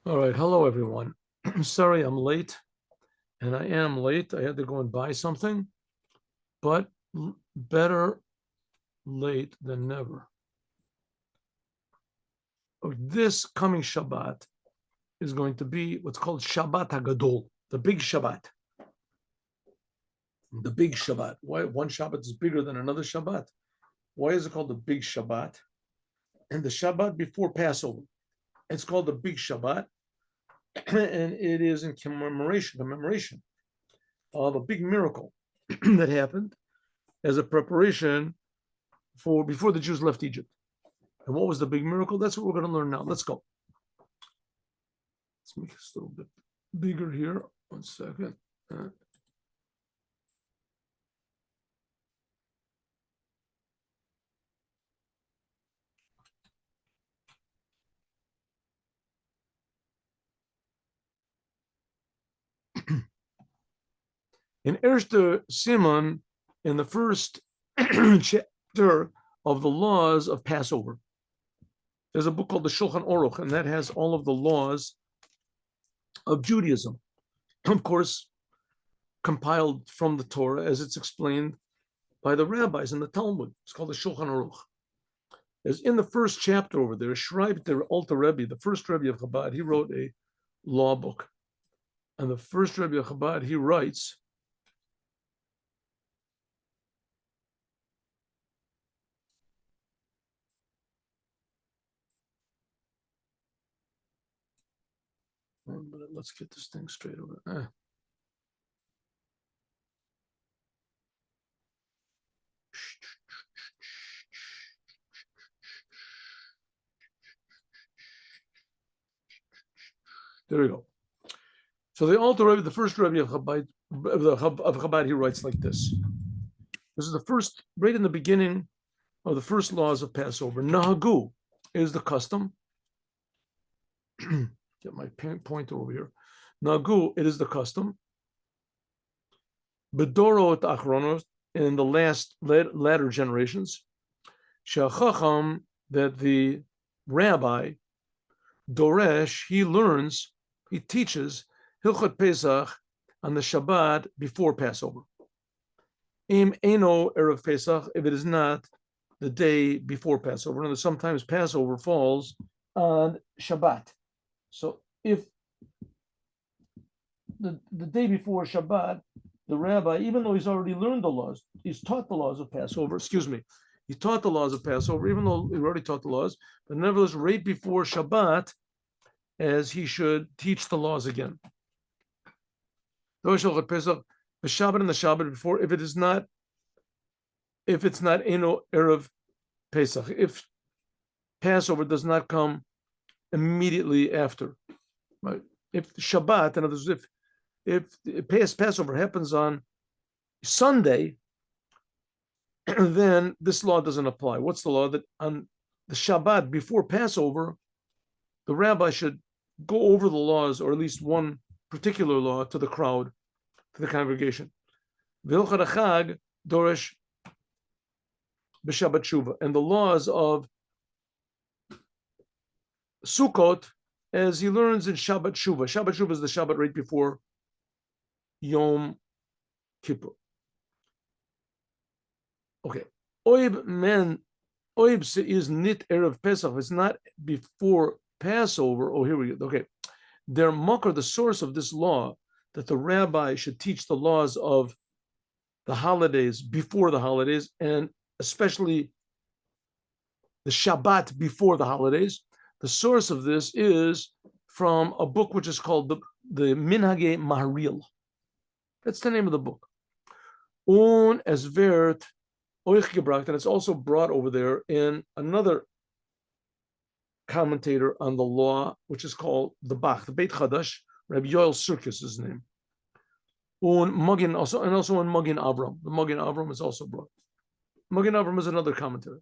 All right. Hello, everyone. Sorry I'm late, and I am late. I had to go and buy something, but better late than never. This coming Shabbat is going to be what's called Shabat HaGadol, the big Shabbat. The big Shabbat. Why one Shabbat is bigger than another Shabbat? Why is it called the big Shabbat? And the Shabbat before Passover. It's called the big Shabbat, and it is in commemoration of a big miracle that happened as a preparation for before the Jews left Egypt. And what was the big miracle? That's what we're going to learn now. Let's go. Let's make this a little bit bigger here. 1 second. In Erster Simon, in the first chapter of the laws of Passover, there's a book called the Shulchan Aruch, and that has all of the laws of Judaism. Of course, compiled from the Torah as it's explained by the rabbis in the Talmud. It's called the Shulchan Aruch. As in the first chapter over there, Schreibt der Alter Rebbe, the first Rebbe of Chabad, he wrote a law book. And the first Rebbe of Chabad, he writes, let's get this thing straight over. There we go. So the Alter Rebbe, the first Rebbe of Chabad, he writes like this. This is the first, right in the beginning of the first laws of Passover. Nahagu is the custom. Get my pointer over here. Nahagu, it is the custom. Bedorot achronos, in the latter generations. Shachacham, that the rabbi, Doresh, he learns, he teaches Hilchot Pesach on the Shabbat before Passover. Im Eno Erev Pesach, if it is not the day before Passover. And sometimes Passover falls on Shabbat. So if the day before Shabbat, the rabbi, even though he's already learned the laws, he's taught the laws of Passover, he taught the laws of Passover, even though he already taught the laws, but nevertheless, right before Shabbat, as he should teach the laws again. The Shabbat and the Shabbat before, if it's not Eno Erev Pesach, if Passover does not come immediately after, right? If Shabbat, in other words, if Passover happens on Sunday, then this law doesn't apply. What's the law? That on the Shabbat before Passover, the rabbi should go over the laws, or at least one particular law, to the crowd, to the congregation. V'ilchot HaChag doresh b'Shabbat Shuvah, and the laws of Sukkot, as he learns in Shabbat Shuvah. Shabbat Shuvah is the Shabbat right before Yom Kippur. Okay. Oib is nit Erev Pesach. It's not before Passover. Oh, here we go. Okay. Their makar, the source of this law, that the rabbi should teach the laws of the holidays before the holidays, and especially the Shabbat before the holidays. The source of this is from a book which is called the Minhage Maharil. That's the name of the book. Und es wird euch gebracht, and it's also brought over there in another commentator on the law, which is called the Bach, the Beit Chadash. Rabbi Yoel Sirkis is his name. Und Magin also, and also in Magin Avram. The Magin Avram is also brought. Magin Avram is another commentary.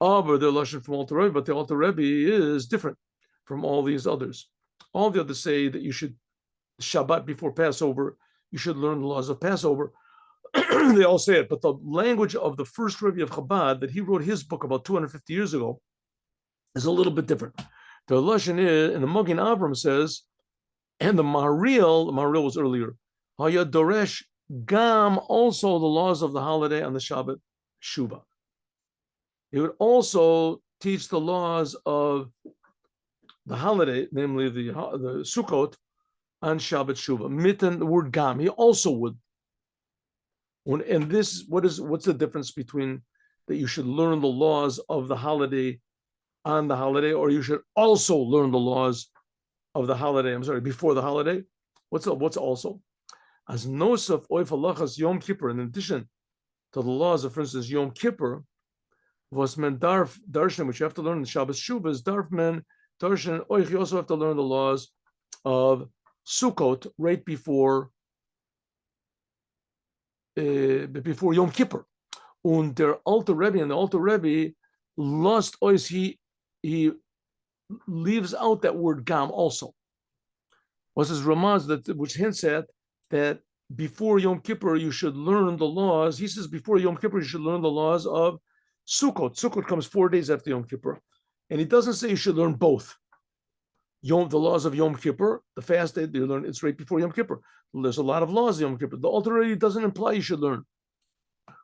Aber the Lashon from Alter Rebbe, but the Alter Rebbe is different from all these others. All the others say that you should, Shabbat before Passover, you should learn the laws of Passover. They all say it, but the language of the first Rebbe of Chabad, that he wrote his book about 250 years ago, is a little bit different. The Lashon is, and the Magen Avram says, and the Maharil was earlier. Haya Doresh Gam, also the laws of the holiday on the Shabbat Shuva. He would also teach the laws of the holiday, namely the Sukkot, on Shabbat Shuva. Mitten, the word Gam, he also would. And this, what's the difference between that you should learn the laws of the holiday on the holiday, or you should also learn the laws of the holiday, before the holiday? What's also? As Nosaf Oif Halachas Yom Kippur, in addition to the laws of, for instance, Yom Kippur, was men darf darshan, which you have to learn in Shabbos Shuva, is darf men darshan oich. You also have to learn the laws of Sukkot right before Yom Kippur. Und der Alter Rebbe, and the Alter Rebbe lost ois, he leaves out that word gam also. Was his Ramaz which hints at that before Yom Kippur you should learn the laws. He says before Yom Kippur you should learn the laws of Sukkot. Sukkot comes 4 days after Yom Kippur. And he doesn't say you should learn both. The laws of Yom Kippur, the fast day, you learn, it's right before Yom Kippur. There's a lot of laws of Yom Kippur. The Alter Rebbe doesn't imply you should learn.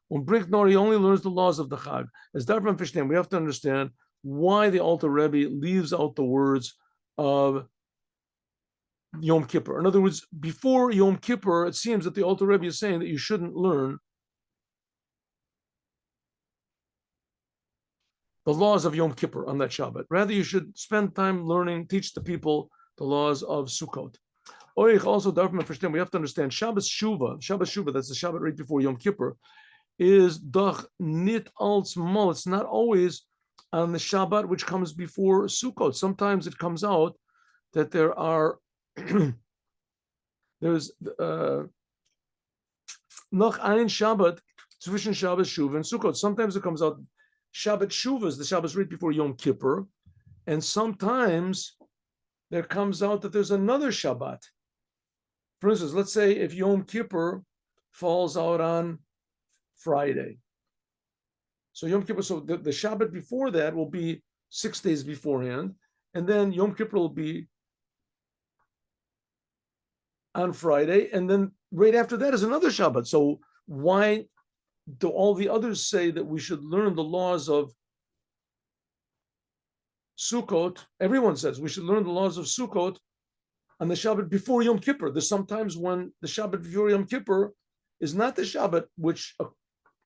When Brick Nor, he only learns the laws of the Chag. As Darvan Fishtan, we have to understand why the Alter Rebbe leaves out the words of Yom Kippur. In other words, before Yom Kippur, it seems that the Alter Rebbe is saying that you shouldn't learn the laws of Yom Kippur on that Shabbat. Rather, you should spend time learning, teach the people the laws of Sukkot. Also, we have to understand Shabbos Shuva, that's the Shabbat right before Yom Kippur, is doch nit als mal. It's not always on the Shabbat which comes before Sukkot. Sometimes it comes out that there's noch ein Shabbat zwischen Shabbos Shuva and Sukkot. Sometimes it comes out Shabbat Shuva is the Shabbos right before Yom Kippur, and sometimes there comes out that there's another Shabbat. For instance, let's say if Yom Kippur falls out on Friday. So Yom Kippur, so the Shabbat before that will be 6 days beforehand, and then Yom Kippur will be on Friday, and then right after that is another Shabbat. So why do all the others say that we should learn the laws of Sukkot? Everyone says we should learn the laws of Sukkot on the Shabbat before Yom Kippur. There's sometimes when the Shabbat before Yom Kippur is not the Shabbat which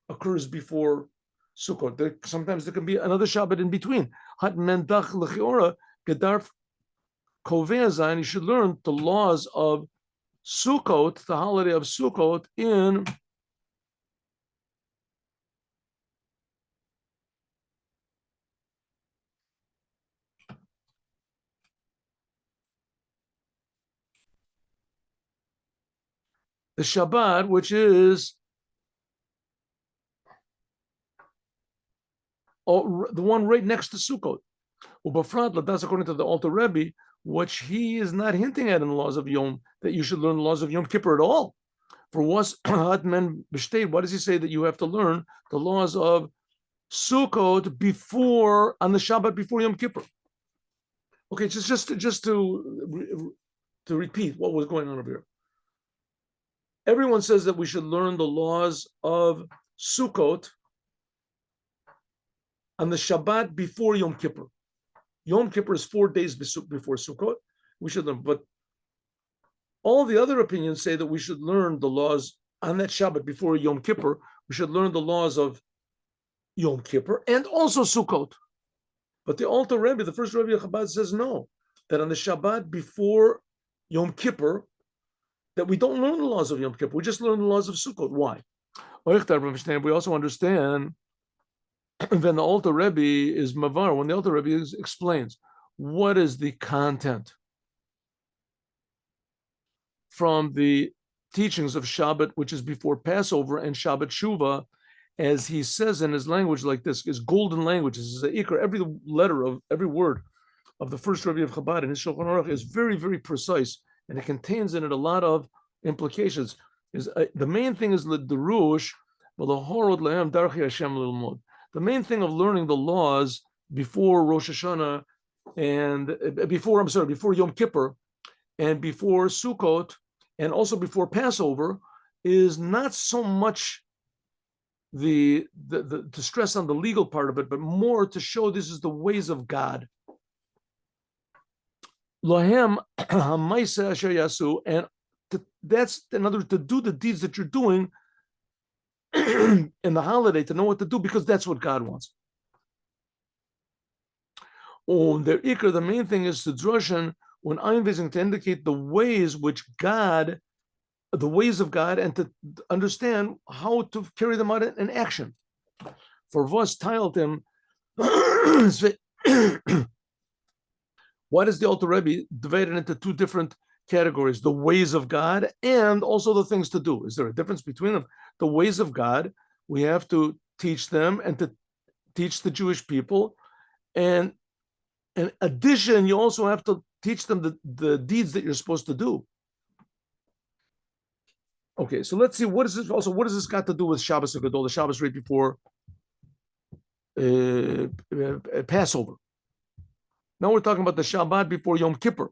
occurs before Sukkot. Sometimes there can be another Shabbat in between. Hat mendach lechiora gedarf kovea zayin. You should learn the laws of Sukkot, the holiday of Sukkot, in the Shabbat, which is the one right next to Sukkot. Ubafrat, that's according to the Alter Rebbe, which he is not hinting at in the laws of Yom, that you should learn the laws of Yom Kippur at all. For what's men b'shtei? Why does he say that you have to learn the laws of Sukkot before, on the Shabbat before Yom Kippur? Okay, just to repeat what was going on over here. Everyone says that we should learn the laws of Sukkot on the Shabbat before Yom Kippur. Yom Kippur is 4 days before Sukkot. We should learn, but all the other opinions say that we should learn the laws on that Shabbat before Yom Kippur. We should learn the laws of Yom Kippur and also Sukkot. But the Alter Rebbe, the first Rebbe of Chabad, says no, that on the Shabbat before Yom Kippur, that we don't learn the laws of Yom Kippur. We just learn the laws of Sukkot. Why? We also understand when the Alter Rebbe is mavar, when the Alter Rebbe explains what is the content from the teachings of Shabbat, which is before Passover, and Shabbat Shuvah, as he says in his language like this, is golden language. This is a ikar. Every letter of every word of the first Rebbe of Chabad in his Shulchan Aruch is very, very precise, and it contains in it a lot of implications. The main thing is the Rush, the main thing of learning the laws before Rosh Hashanah and before Yom Kippur, and before Sukkot, and also before Passover, is not so much the to stress on the legal part of it, but more to show this is the ways of God. Lohem hamaisa asher yasu, and that's in other words, to do the deeds that you're doing in the holiday, to know what to do, because that's what God wants. The main thing is to drushen when einwesing, to indicate the ways which God, the ways of God, and to understand how to carry them out in action. For vos tiled him. Why does the Alter Rebbe divide it into two different categories? The ways of God and also the things to do. Is there a difference between them? The ways of God, we have to teach them and to teach the Jewish people. And in addition, you also have to teach them the deeds that you're supposed to do. Okay, so let's see, what does this got to do with Shabbos HaGadol, the Shabbos right before Passover? Now we're talking about the Shabbat before Yom Kippur.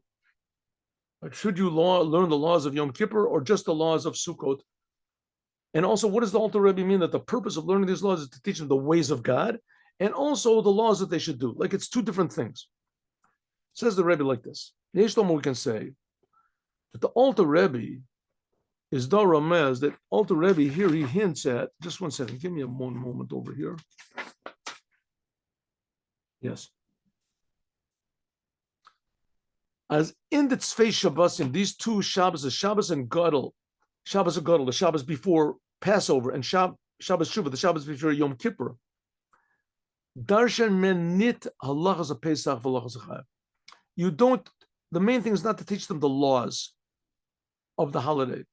Like, should you learn the laws of Yom Kippur or just the laws of Sukkot? And also, what does the Alter Rebbe mean that the purpose of learning these laws is to teach them the ways of God and also the laws that they should do? Like, it's two different things. Says the Rebbe like this. We can say that the Alter Rebbe is the Ramez, that Alter Rebbe here he hints at, just one second, give me one moment over here. Yes. As in the Tzvei Shabbosim, these two Shabbos, the Shabbos and Gadol, the Shabbos before Passover, and Shabbos Shuvah, the Shabbos before Yom Kippur. Darshan men nit halachas of Pesach v'halachas of You don't. The main thing is not to teach them the laws of the holiday.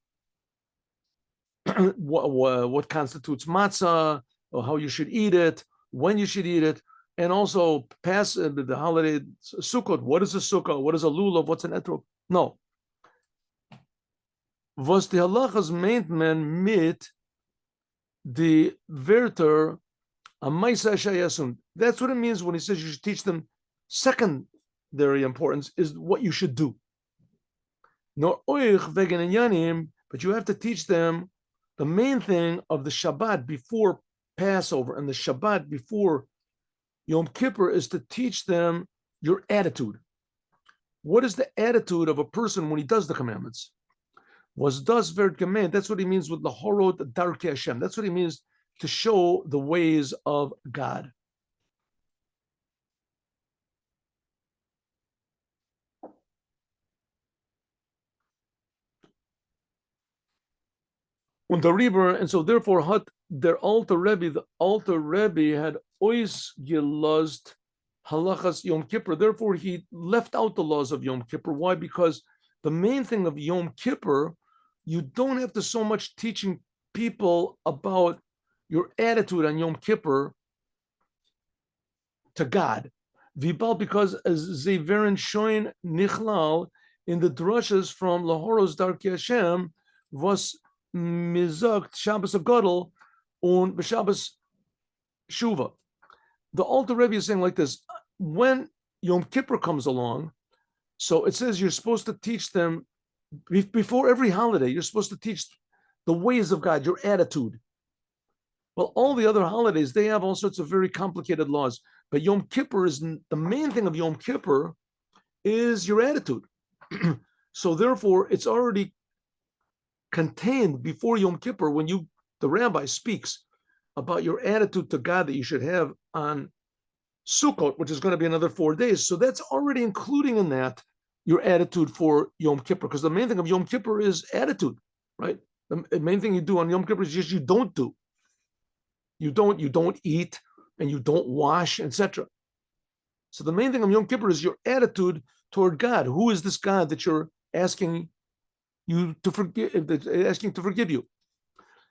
what constitutes matzah, or how you should eat it, when you should eat it. And also the holiday Sukkot. What is a Sukkah? What is a lulav? What's an etrog? No. Was the halachas meint men mit the verter a maisa shayasun? That's what it means when he says you should teach them. Secondary importance is what you should do. Nor oich vegen inyanim, but you have to teach them the main thing of the Shabbat before Passover and the Shabbat before Yom Kippur is to teach them your attitude. What is the attitude of a person when he does the commandments? Was das wird gemeint? That's what he means with the horot darkei Hashem. That's what he means to show the ways of God. Und der Rebbe, and so therefore hat der Alter Rebbe, the Alter Rebbe had always gelust halachas Yom Kippur. Therefore, he left out the laws of Yom Kippur. Why? Because the main thing of Yom Kippur, you don't have to so much teaching people about your attitude on Yom Kippur to God. Vibal, because as Zeverin Shoin Nichlal in the drushes from Lahoros Darkei Hashem was Mizakt Shabbos HaGadol und B'Shabbos Shuvah. The Alter Rebbe is saying like this: when Yom Kippur comes along, so it says you're supposed to teach them before every holiday. You're supposed to teach the ways of God, your attitude. Well, all the other holidays they have all sorts of very complicated laws, but Yom Kippur is the main thing of Yom Kippur is your attitude. So therefore, it's already contained before Yom Kippur when the rabbi speaks about your attitude to God that you should have on Sukkot, which is going to be another 4 days. So that's already including in that your attitude for Yom Kippur, because the main thing of Yom Kippur is attitude, right? The main thing you do on Yom Kippur is just you don't do. You don't eat and you don't wash, etc. So the main thing of Yom Kippur is your attitude toward God. Who is this God that you're asking to forgive you?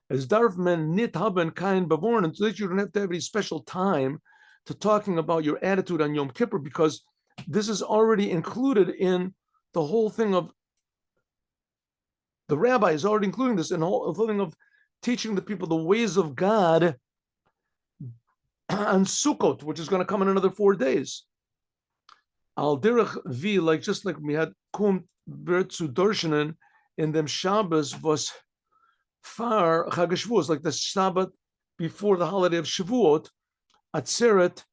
As Darfman nit haben kein bevorn, and so that you don't have to have any special time to talking about your attitude on Yom Kippur, because this is already included in the whole thing of the rabbi is already including this in the whole thing of teaching the people the ways of God on Sukkot, which is going to come in another 4 days. Al derech vi, like just like we had kum bertzu darshanen in them Shabbos was far Chag Shavuos, like the Shabbat before the holiday of Shavuot, Atzeret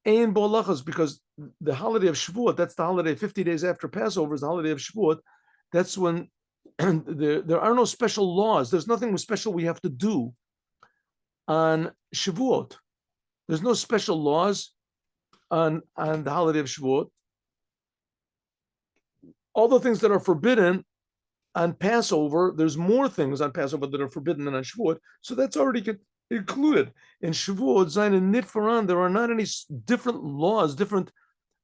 ein bo halachos, because the holiday of Shavuot, that's the holiday 50 days after Passover, is the holiday of Shavuot. That's when there are no special laws. There's nothing special we have to do on Shavuot. There's no special laws on the holiday of Shavuot. All the things that are forbidden on Passover, there's more things on Passover that are forbidden than on Shavuot. So that's already included. In Shavuot, Zayin and Nitfaran, there are not any different laws, different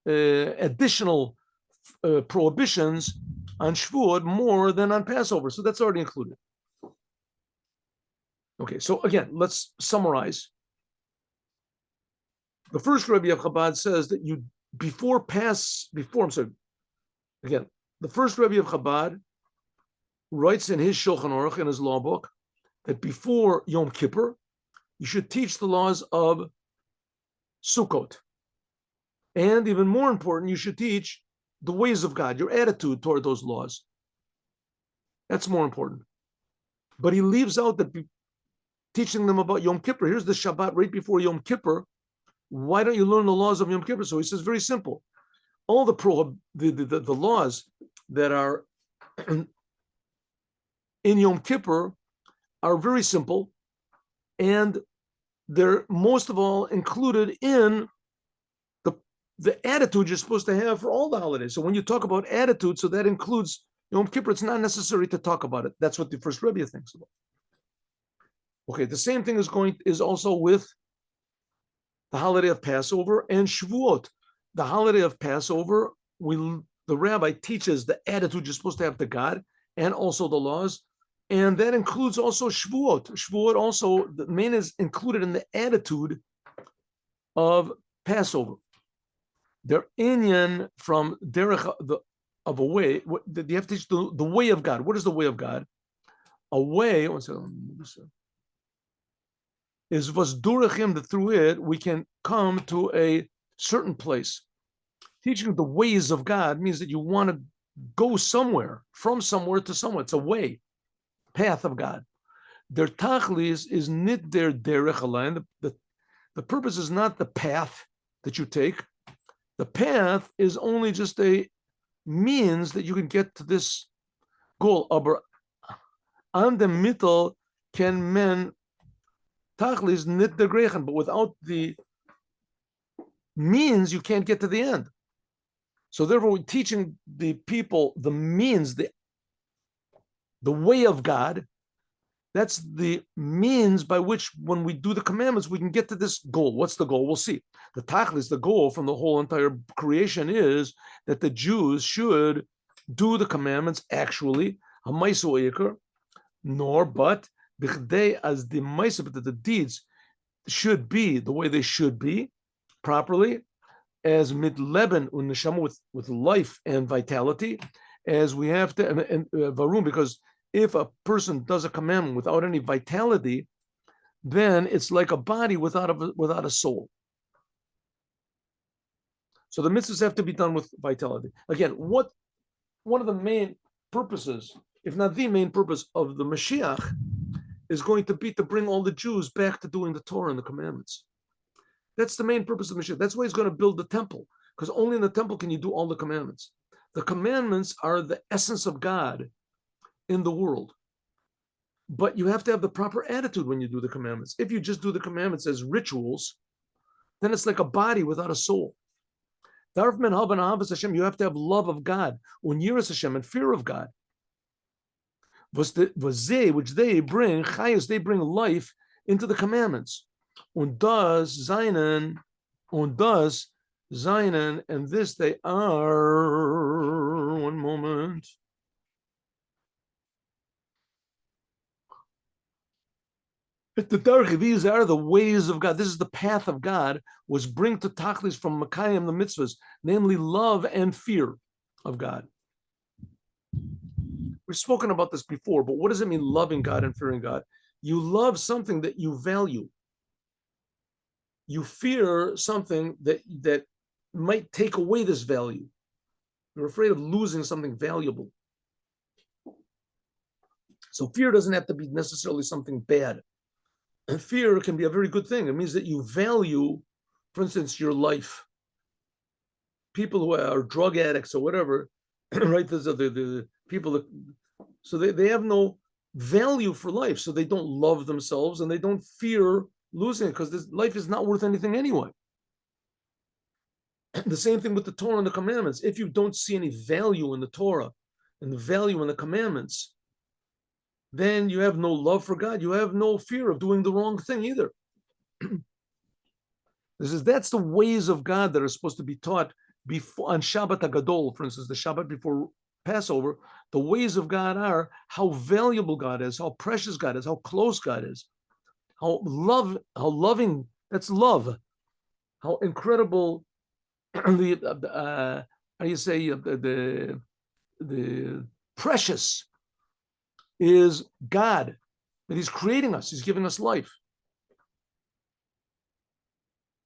additional prohibitions on Shavuot more than on Passover. So that's already included. Okay, so again, let's summarize. The first Rebbe of Chabad says that you, again, the first Rebbe of Chabad writes in his Shulchan Aruch, in his law book, that before Yom Kippur, you should teach the laws of Sukkot. And even more important, you should teach the ways of God, your attitude toward those laws. That's more important. But he leaves out that teaching them about Yom Kippur. Here's the Shabbat right before Yom Kippur. Why don't you learn the laws of Yom Kippur? So he says, very simple. All the laws that are in Yom Kippur are very simple, and they're most of all included in the attitude you're supposed to have for all the holidays. So when you talk about attitude, so that includes Yom Kippur, it's not necessary to talk about it. That's what the first Rebbe thinks about. Okay, the same thing is also with the holiday of Passover and Shavuot. The holiday of Passover, the rabbi teaches the attitude you're supposed to have to God and also the laws. And that includes also Shavuot. Shavuot also, the main is included in the attitude of Passover. Their inyan from derech of a way, you have to teach the way of God. What is the way of God? A way, is vasdurachim, that through it we can come to a certain place. Teaching the ways of God means that you want to go somewhere, from somewhere to somewhere. It's a way, path of God. Their tachlis is nit their derech alayim. The purpose is not the path that you take. The path is only just a means that you can get to this goal. Aber an dem mittel can men tachlis nit der grechen, but without the means, you can't get to the end. So therefore, we're teaching the people the means, the way of God. That's the means by which, when we do the commandments, we can get to this goal. What's the goal? We'll see. The tachlis, the goal from the whole entire creation, is that the Jews should do the commandments actually, but as the deeds should be the way they should be, properly, as mit leben und neshama, with life and vitality, as we have to, and varum, because if a person does a commandment without any vitality, then it's like a body without a soul. So the mitzvahs have to be done with vitality. Again, one of the main purposes, if not the main purpose of the Moshiach, is going to be to bring all the Jews back to doing the Torah and the commandments. That's the main purpose of Moshiach. That's why he's going to build the temple, because only in the temple can you do all the commandments. The commandments are the essence of God in the world. But you have to have the proper attitude when you do the commandments. If you just do the commandments as rituals, then it's like a body without a soul. You have to have love of God, yiras Hashem, and fear of God. Which they bring, chayus, they bring life into the commandments. Und das seinen, and this they are. One moment. These are the ways of God. This is the path of God, was bring to tachlis from Makayim the mitzvahs, namely love and fear of God. We've spoken about this before, but what does it mean, loving God and fearing God? You love something that you value. You fear something that might take away this value. You're afraid of losing something valuable. So fear doesn't have to be necessarily something bad. And fear can be a very good thing. It means that you value, for instance, your life. People who are drug addicts or whatever, right? The people that, so they have no value for life. So they don't love themselves and they don't fear losing it because this life is not worth anything anyway. The same thing with the Torah and the commandments. If you don't see any value in the Torah and the value in the commandments, then you have no love for God. You have no fear of doing the wrong thing either. That's the ways of God that are supposed to be taught before on Shabat HaGadol, for instance, the Shabbat before Passover. The ways of God are how valuable God is, how precious God is, how close God is, how loving. That's love. How incredible the how do you say the precious is God, that He's creating us, He's giving us life.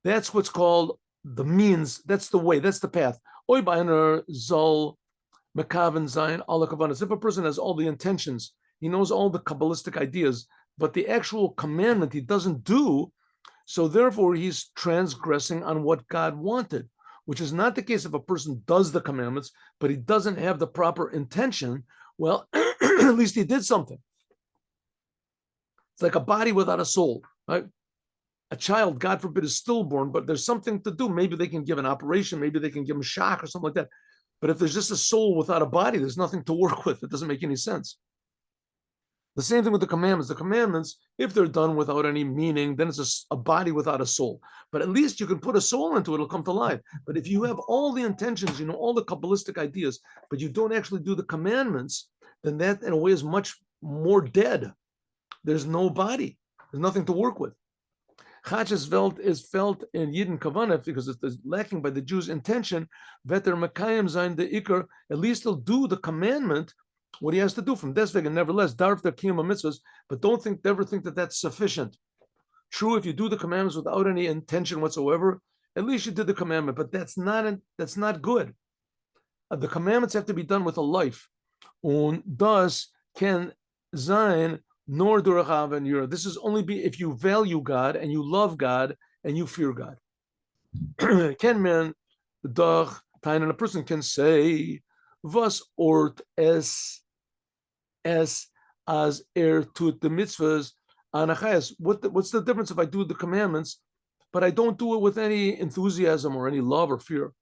That's what's called the means, that's the way, that's the path. If a person has all the intentions, he knows all the Kabbalistic ideas, but the actual commandment he doesn't do, so therefore he's transgressing on what God wanted, which is not the case if a person does the commandments, but he doesn't have the proper intention. Well, at least he did something. It's like a body without a soul, right? A child, God forbid, is stillborn, but there's something to do. Maybe they can give an operation, maybe they can give him a shock or something like that. But if there's just a soul without a body, there's nothing to work with. It doesn't make any sense. The same thing with the commandments. The commandments, if they're done without any meaning, then it's a body without a soul. But at least you can put a soul into it, it'll come to life. But if you have all the intentions, you know, all the Kabbalistic ideas, but you don't actually do the commandments, then that in a way is much more dead. There's no body. There's nothing to work with. Chachas Welt is felt in Yidden Kavanah because it's lacking by the Jews' intention. Veter Mekayim Zain the Iker, at least he'll do the commandment, what he has to do from Desveg, and nevertheless, Darf der Kiyama mitzvahs, but never think that that's sufficient. True, if you do the commandments without any intention whatsoever, at least you did the commandment, but that's not good. The commandments have to be done with a life. Und das can sein nor durch and yura. This is only be if you value God and you love God and you fear God. Can man doch time, and a person can say was ort es as tut the mitzvahs anachayas. What's the difference if I do the commandments, but I don't do it with any enthusiasm or any love or fear?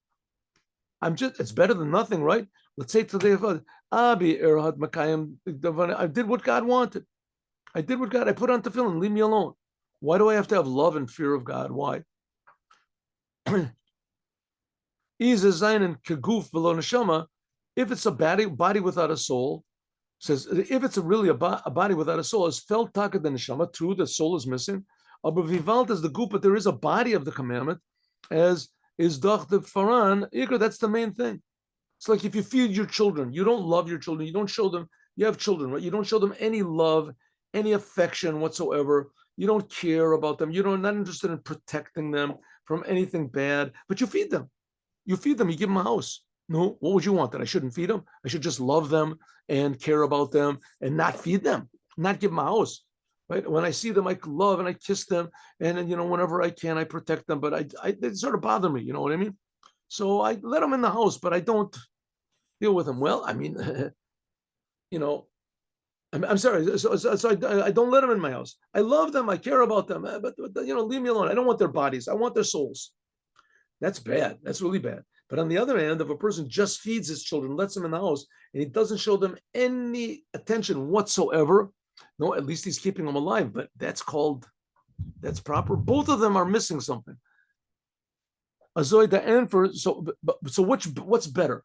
It's better than nothing, right? Let's say today, I did what God wanted. I did what God, I put on tefillin, leave me alone. Why do I have to have love and fear of God? Why? If it's a body without a soul, says if it's really a body without a soul, is felt taka the neshama, true, the soul is missing. Aber vivalt is the guf, but there is a body of the commandment, as is doch the faran, that's the main thing. It's like if you feed your children, you don't love your children, you don't show them, you have children, right? You don't show them any love, any affection whatsoever. You don't care about them. You're not interested in protecting them from anything bad, but you feed them. You feed them, you give them a house. No, what would you want? That I shouldn't feed them? I should just love them and care about them and not feed them, not give them a house. Right? When I see them, I love and I kiss them. And then, whenever I can, I protect them, but they sort of bother me. You know what I mean? So I let them in the house, but I don't deal with them. Well, I mean, I'm sorry. So I don't let them in my house. I love them. I care about them, but leave me alone. I don't want their bodies. I want their souls. That's bad. That's really bad. But on the other hand, if a person just feeds his children, lets them in the house, and he doesn't show them any attention whatsoever, no, at least he's keeping them alive. But that's proper. Both of them are missing something. So what's better?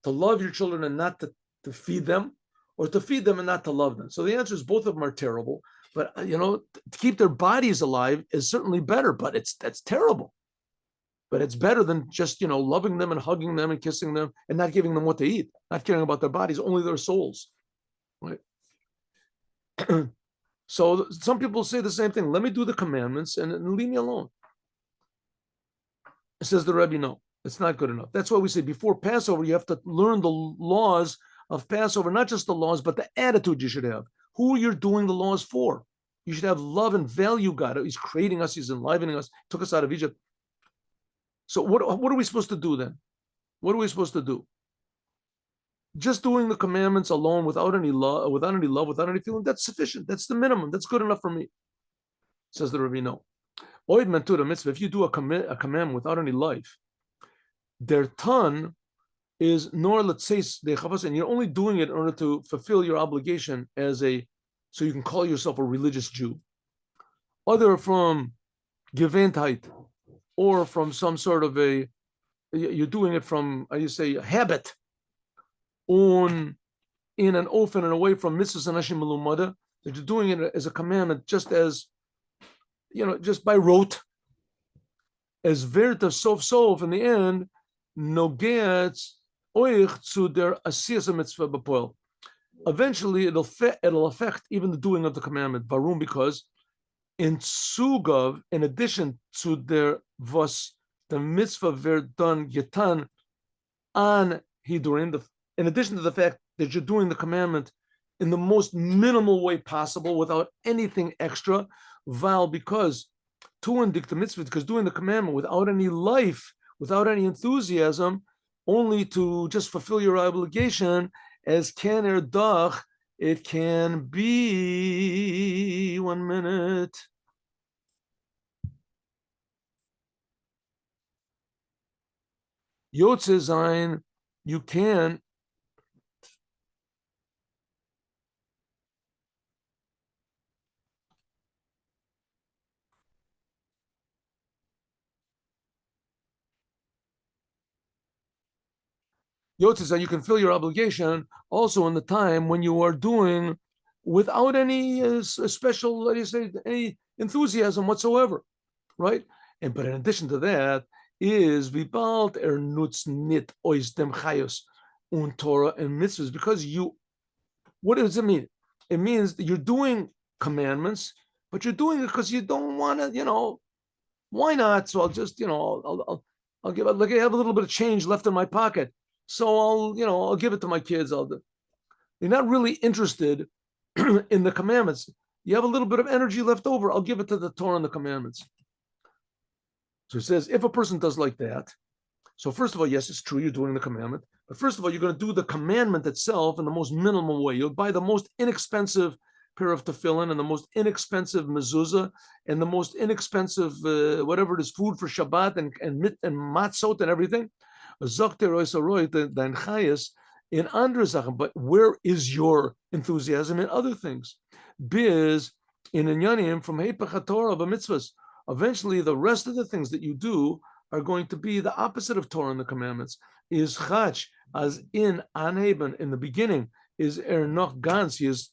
To love your children and not to feed them, or to feed them and not to love them? So the answer is both of them are terrible. But to keep their bodies alive is certainly better. But that's terrible. But it's better than just loving them and hugging them and kissing them and not giving them what to eat, not caring about their bodies, only their souls. Right? So some people say the same thing. Let me do the commandments and leave me alone. Says the Rebbe, no. It's not good enough. That's why we say before Passover, you have to learn the laws of Passover, not just the laws, but the attitude you should have. Who you're doing the laws for. You should have love and value God. He's creating us. He's enlivening us. Took us out of Egypt. So what are we supposed to do then? What are we supposed to do? Just doing the commandments alone without any love, without any feeling, that's sufficient. That's the minimum. That's good enough for me. Says the Rebbe, no. Oid mentura mitzvah, if you do a commandment without any life, their ton is nor let's say and you're only doing it in order to fulfill your obligation so you can call yourself a religious Jew. Other from Gewandtheit, or from some sort of you're doing it from, you say, a habit, in an ofen and away from mitzvahs and ashim melumada, that you're doing it as a commandment, just as, just by rote, as verta sof in the end, nogets oich zu der asiyas mitzvah b'poel. Eventually, it'll affect even the doing of the commandment. Varum, because in addition to their the mitzvah verdun getan an hidurim, in addition to the fact that you're doing the commandment in the most minimal way possible without anything extra, because doing the commandment without any life, without any enthusiasm, only to just fulfill your obligation, as kan dach, it can be 1 minute. Yotze sein, you can Yotzis, you can fill your obligation also in the time when you are doing without any special, any enthusiasm whatsoever, right? But in addition to that, is vibalt nutz nit ois dem chayos un Torah and mitzvahs, because what does it mean? It means that you're doing commandments, but you're doing it because you don't want to, why not? So I'll just, I'll give it, like I have a little bit of change left in my pocket, so I'll give it to my kids. You're not really interested in the commandments. You have a little bit of energy left over. I'll give it to the Torah and the commandments. So it says, if a person does like that, so first of all, yes, it's true, you're doing the commandment. But first of all, you're going to do the commandment itself in the most minimal way. You'll buy the most inexpensive pair of tefillin and the most inexpensive mezuzah and the most inexpensive, whatever it is, food for Shabbat and matzot and everything. In andere Sachen, but where is your enthusiasm in other things? Biz in inyanim from Hepech Torah of mitzvahs. Eventually, the rest of the things that you do are going to be the opposite of Torah and the commandments. Is chach, as in aneben, in the beginning, is noch ganz, he is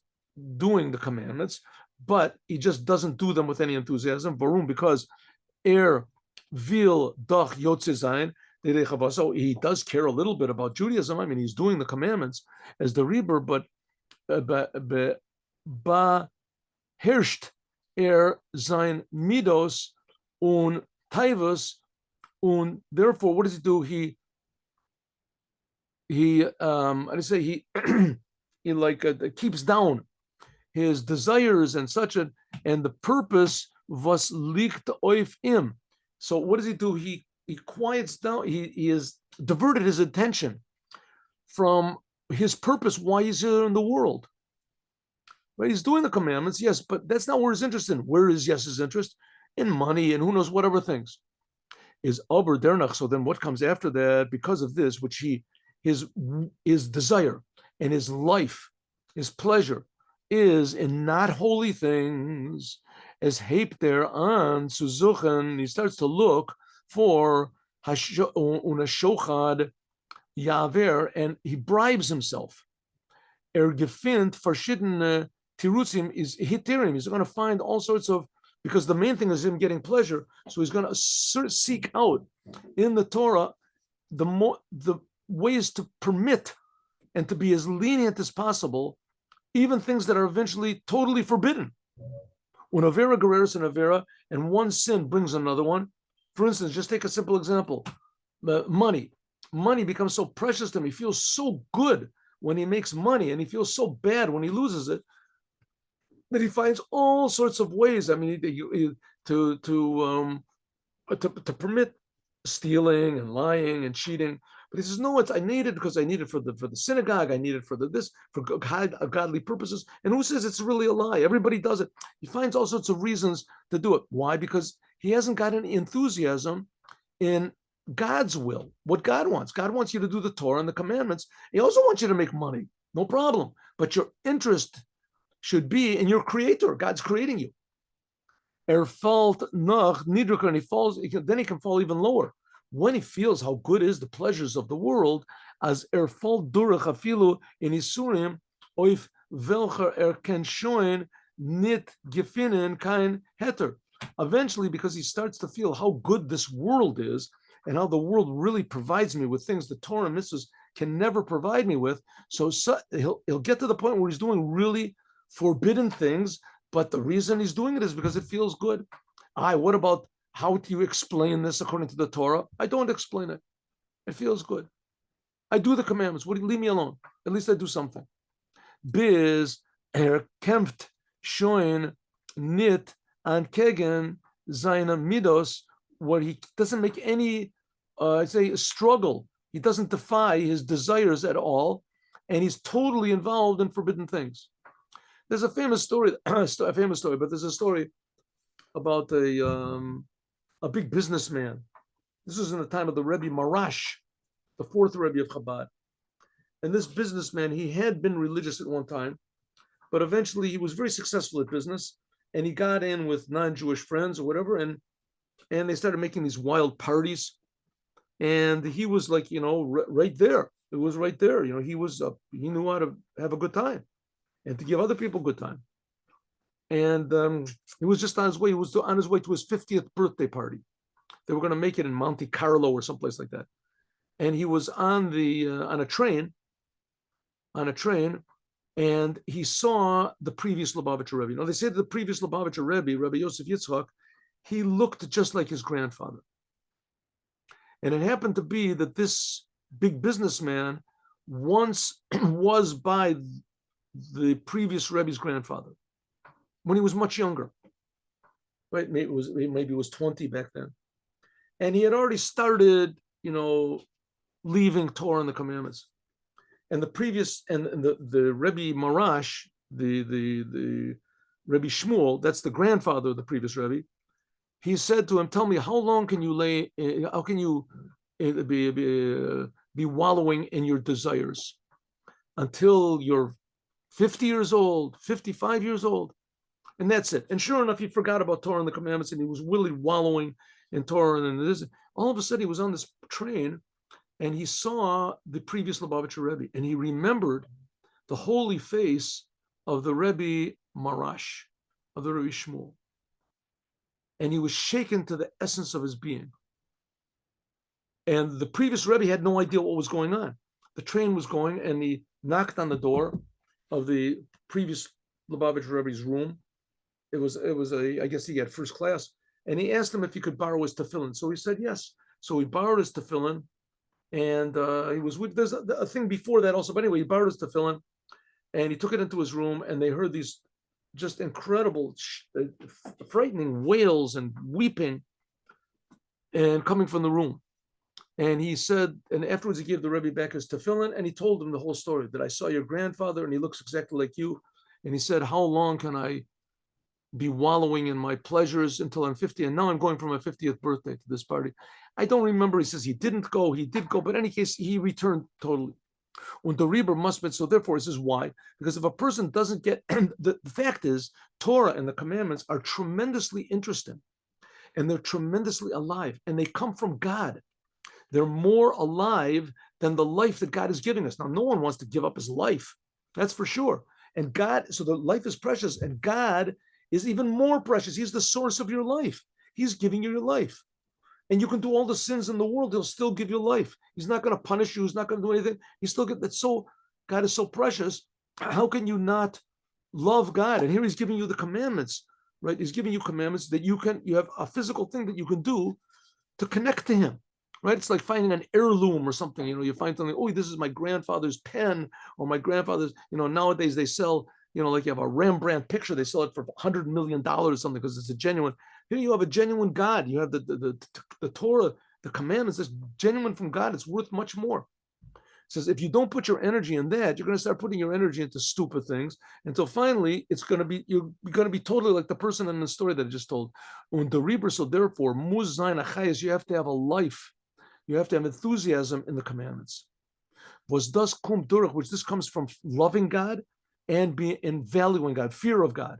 doing the commandments, but he just doesn't do them with any enthusiasm. Varum, because vil doch yotze sein, so he does care a little bit about Judaism. I mean, he's doing the commandments as the Rebbe, but herrscht sein midos un taivos un. Therefore, what does he do? He keeps down his desires and such, and the purpose was liegt auf ihm. So what does he do? He quiets down. He has diverted his attention from his purpose, why he's here in the world. Right? He's doing the commandments, yes, but that's not where his interest in. Where is his interest? In money and who knows whatever things. Is aber dernach. So then what comes after that? Because of this, which his desire and his life, his pleasure is in not holy things, as heap there on suzuchen, he starts to look for shochad yaver, and he bribes himself. Gefindt verschiedene tirutzim is hitirim. He's going to find all sorts of, because the main thing is him getting pleasure. So he's going to seek out in the Torah the ways to permit and to be as lenient as possible, even things that are eventually totally forbidden. When avera gereris and avera, and one sin brings another one. For instance, just take a simple example. money. Money becomes so precious to him. He feels so good when he makes money, and he feels so bad when he loses it, that he finds all sorts of ways. I mean, to permit stealing and lying and cheating. But he says, no, I need it because I need it for the synagogue. I need it for this, for godly purposes. And who says it's really a lie? Everybody does it. He finds all sorts of reasons to do it. Why? Because he hasn't got any enthusiasm in God's will, what God wants. God wants you to do the Torah and the commandments. He also wants you to make money. No problem. But your interest should be in your creator. God's creating you. Falt nach niedriger, and he falls, then he can fall even lower. When he feels how good is the pleasures of the world, as falt durach afilu in isurim, oif welcher ken shoin nit gefinnen kein heter. Eventually, because he starts to feel how good this world is, and how the world really provides me with things the Torah and mitzvahs can never provide me with, so he'll get to the point where he's doing really forbidden things, but the reason he's doing it is because it feels good. What about how do you explain this according to the Torah? I don't explain it. It feels good. I do the commandments. What do you leave me alone? At least I do something. Biz kämpft schon nit an kegen seine midos, where he doesn't make any, struggle. He doesn't defy his desires at all, and he's totally involved in forbidden things. There's a famous story, but there's a story about a big businessman. This was in the time of the Rebbe Marash, the fourth Rebbe of Chabad. And this businessman, he had been religious at one time, but eventually he was very successful at business, and he got in with non-Jewish friends or whatever, and they started making these wild parties, and he was like, right there. It was right there. He knew how to have a good time and to give other people a good time. And he was just on his way. He was on his way to his 50th birthday party. They were going to make it in Monte Carlo or someplace like that. And he was on a train, and he saw the previous Lubavitcher Rebbe. They say that the previous Lubavitcher Rebbe, Rebbe Yosef Yitzchak, he looked just like his grandfather. And it happened to be that this big businessman once was by the previous Rebbe's grandfather when he was much younger, right? Maybe it was 20 back then. And he had already started, leaving Torah and the commandments. And the Rebbe Marash, the Rebbe Shmuel, that's the grandfather of the previous Rebbe, he said to him, tell me, how long can you be wallowing in your desires? Until you're 50 years old, 55 years old. And that's it. And sure enough, he forgot about Torah and the commandments, and he was really wallowing in Torah. And this, all of a sudden, he was on this train, and he saw the previous Lubavitcher Rebbe, and he remembered the holy face of the Rebbe Marash, of the Rebbe Shmuel. And he was shaken to the essence of his being. And the previous Rebbe had no idea what was going on. The train was going, and he knocked on the door of the previous Lubavitcher Rebbe's room. It was I guess he had first class, and he asked him if he could borrow his tefillin. So he said yes. So he borrowed his tefillin, and he was with. There's a thing before that also, but anyway, he borrowed his tefillin, and he took it into his room, and they heard these just incredible, frightening wails and weeping, and coming from the room. And he said, and afterwards he gave the Rebbe back his tefillin, and he told him the whole story, that I saw your grandfather, and he looks exactly like you. And he said, how long can I be wallowing in my pleasures until I'm 50? And now I'm going for my 50th birthday to this party. I don't remember. He says he didn't go. He did go. But in any case, he returned totally. Und the Rebbe must be, so therefore, this is why. Because if a person doesn't get, the fact is, Torah and the commandments are tremendously interesting. And they're tremendously alive. And they come from God. They're more alive than the life that God is giving us. Now, no one wants to give up his life. That's for sure. And God, so the life is precious, and God is even more precious. He's the source of your life. He's giving you your life. And you can do all the sins in the world, he'll still give you life. He's not going to punish you. He's not going to do anything. He's still get that. So God is so precious. How can you not love God? And here he's giving you the commandments, right? He's giving you commandments that you have a physical thing that you can do to connect to him. right? It's like finding an heirloom or something. You find something, oh, this is my grandfather's pen or my grandfather's, nowadays they sell, like you have a Rembrandt picture, they sell it for $100 million or something because it's a genuine. Here you have a genuine God. You have the Torah, the commandments, that's genuine from God. It's worth much more. It says if you don't put your energy in that, you're going to start putting your energy into stupid things until finally you're going to be totally like the person in the story that I just told. Und the Rebbe, so therefore, muz zayin achayis, you have to have a life. You have to have enthusiasm in the commandments. Was das kum durch, which this comes from loving God and valuing God, fear of God.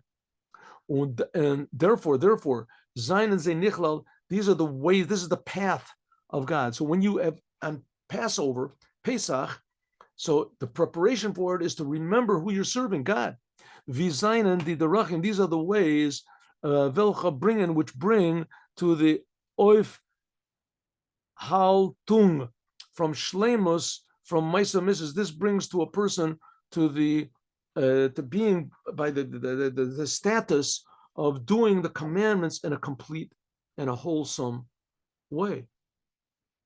And therefore, zayin and zeinichlal, these are the ways, this is the path of God. So when you have on Passover, Pesach, so the preparation for it is to remember who you're serving, God. Vizayin the derachim, these are the ways, velcha bringen, which bring to the oif haltung, from shlemus, from Maisa Misses. This brings to a person to the to being by the status of doing the commandments in a complete and a wholesome way.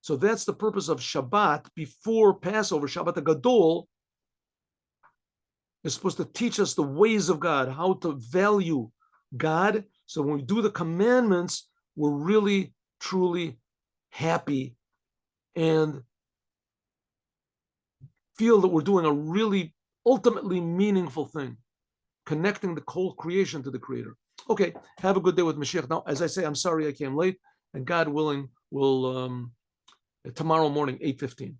So that's the purpose of Shabbat before Passover. Shabbat HaGadol is supposed to teach us the ways of God, how to value God. So when we do the commandments, we're really, truly happy and feel that we're doing a really ultimately meaningful thing, connecting the whole creation to the Creator. Okay, have a good day with Moshiach. Now, as I say, I'm sorry I came late, and God willing, we'll tomorrow morning, 8:15.